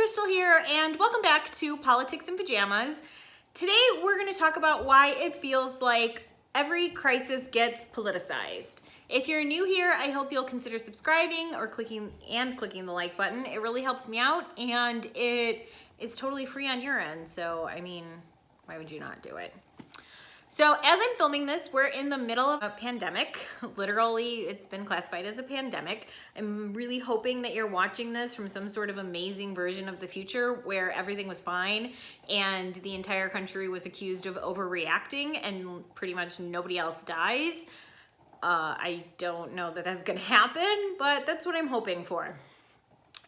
Crystal here, and welcome back to Politics in Pajamas. Today we're going to talk about why it feels like every crisis gets politicized. If you're new here, I hope you'll consider subscribing or clicking the like button. It really helps me out, and it is totally free on your end, so I mean, why would you not do it? So as I'm filming this, we're in the middle of a pandemic. Literally, it's been classified as a pandemic. I'm really hoping that you're watching this from some sort of amazing version of the future where everything was fine and the entire country was accused of overreacting and pretty much nobody else dies. I don't know that that's gonna happen, but that's what I'm hoping for.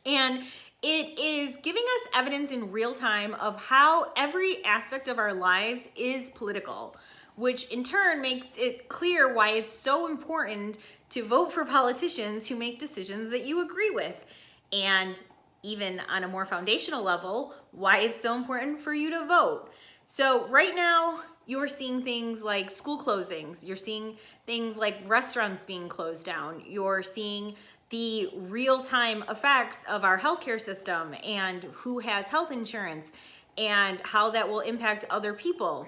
And it is giving us evidence in real time of how every aspect of our lives is political, which in turn makes it clear why it's so important to vote for politicians who make decisions that you agree with. And even on a more foundational level, why it's so important for you to vote. So right now, you're seeing things like school closings. You're seeing things like restaurants being closed down. You're seeing the real-time effects of our healthcare system and who has health insurance and how that will impact other people.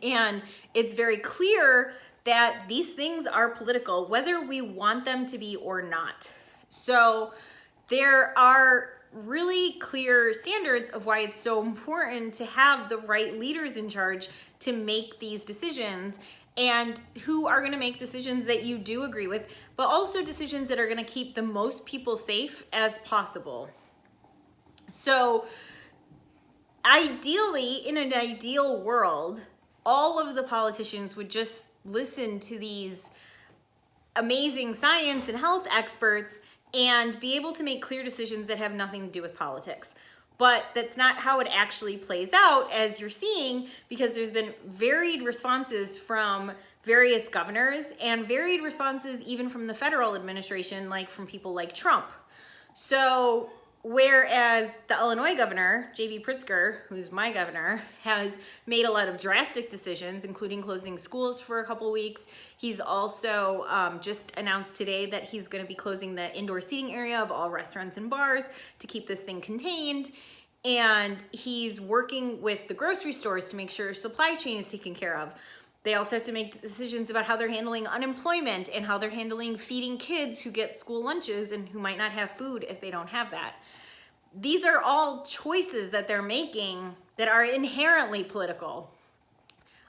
And it's very clear that these things are political, whether we want them to be or not. So there are really clear standards of why it's so important to have the right leaders in charge to make these decisions, and who are going to make decisions that you do agree with, but also decisions that are going to keep the most people safe as possible. So ideally, in an ideal world, all of the politicians would just listen to these amazing science and health experts and be able to make clear decisions that have nothing to do with politics. But that's not how it actually plays out, as you're seeing, because there's been varied responses from various governors and varied responses even from the federal administration, like from people like Trump. So whereas the Illinois governor, J.B. Pritzker, who's my governor, has made a lot of drastic decisions, including closing schools for a couple weeks. He's also just announced today that he's going to be closing the indoor seating area of all restaurants and bars to keep this thing contained. And he's working with the grocery stores to make sure supply chain is taken care of. They also have to make decisions about how they're handling unemployment and how they're handling feeding kids who get school lunches and who might not have food if they don't have that. These are all choices that they're making that are inherently political.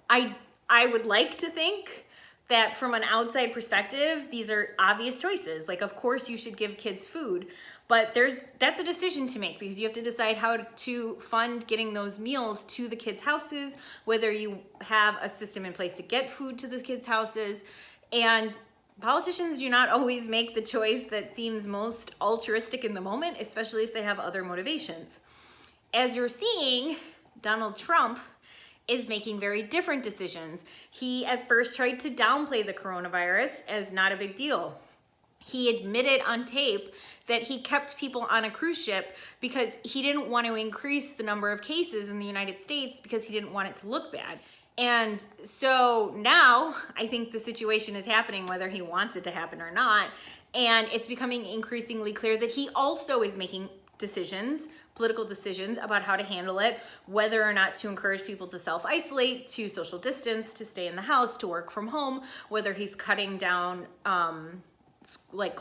I would like to think that from an outside perspective, these are obvious choices. Like, of course you should give kids food, but that's a decision to make, because you have to decide how to fund getting those meals to the kids' houses, whether you have a system in place to get food to the kids' houses. And politicians do not always make the choice that seems most altruistic in the moment, especially if they have other motivations. As you're seeing, Donald Trump is making very different decisions. He at first tried to downplay the coronavirus as not a big deal. He admitted on tape that he kept people on a cruise ship because he didn't want to increase the number of cases in the United States because he didn't want it to look bad. And so now I think the situation is happening whether he wants it to happen or not. And it's becoming increasingly clear that he also is making decisions, political decisions about how to handle it, whether or not to encourage people to self-isolate, to social distance, to stay in the house, to work from home, whether he's cutting down,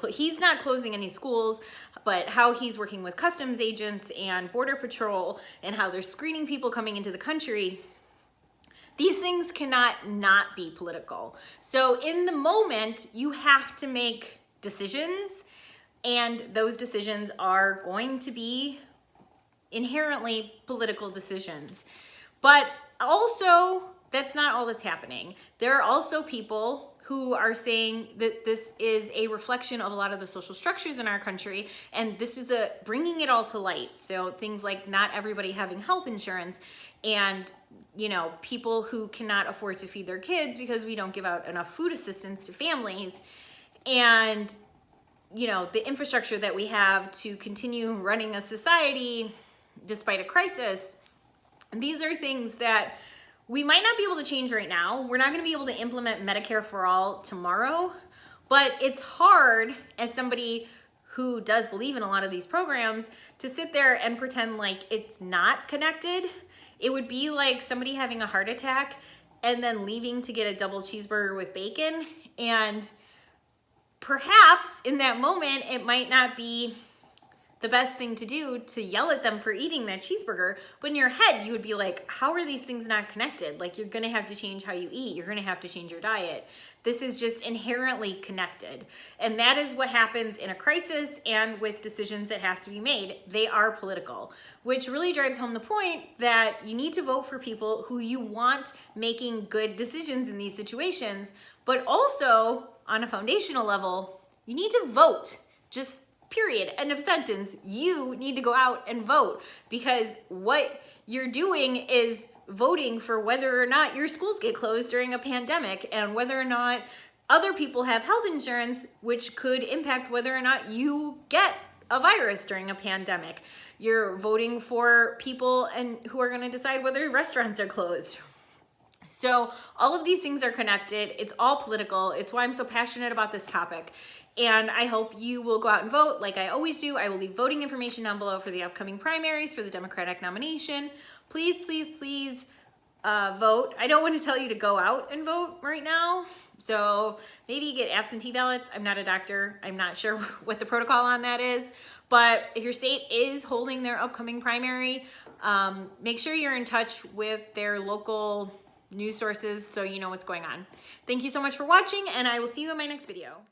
he's not closing any schools, but how he's working with customs agents and border patrol and how they're screening people coming into the country. These things cannot not be political. So in the moment, you have to make decisions, and those decisions are going to be inherently political decisions. But also, that's not all that's happening. There are also people who are saying that this is a reflection of a lot of the social structures in our country, and this is bringing it all to light. So things like not everybody having health insurance, and people who cannot afford to feed their kids because we don't give out enough food assistance to families, and the infrastructure that we have to continue running a society despite a crisis. And these are things that we might not be able to change right now. We're not going to be able to implement Medicare for all tomorrow, but it's hard as somebody who does believe in a lot of these programs to sit there and pretend like it's not connected. It would be like somebody having a heart attack and then leaving to get a double cheeseburger with bacon. And perhaps in that moment, it might not be the best thing to do to yell at them for eating that cheeseburger, but in your head you would be like, how are these things not connected? Like, you're gonna have to change how you eat, you're gonna have to change your diet. This is just inherently connected. And that is what happens in a crisis and with decisions that have to be made. They are political, which really drives home the point that you need to vote for people who you want making good decisions in these situations, but also on a foundational level, you need to vote. Just period, end of sentence. You need to go out and vote, because what you're doing is voting for whether or not your schools get closed during a pandemic and whether or not other people have health insurance, which could impact whether or not you get a virus during a pandemic. You're voting for people and who are going to decide whether restaurants are closed. So all of these things are connected. It's all political. It's why I'm so passionate about this topic. And I hope you will go out and vote like I always do. I will leave voting information down below for the upcoming primaries for the Democratic nomination. Please, please, please vote. I don't want to tell you to go out and vote right now. So maybe get absentee ballots. I'm not a doctor. I'm not sure what the protocol on that is. But if your state is holding their upcoming primary, make sure you're in touch with their local news sources so you know what's going on. Thank you so much for watching, and I will see you in my next video.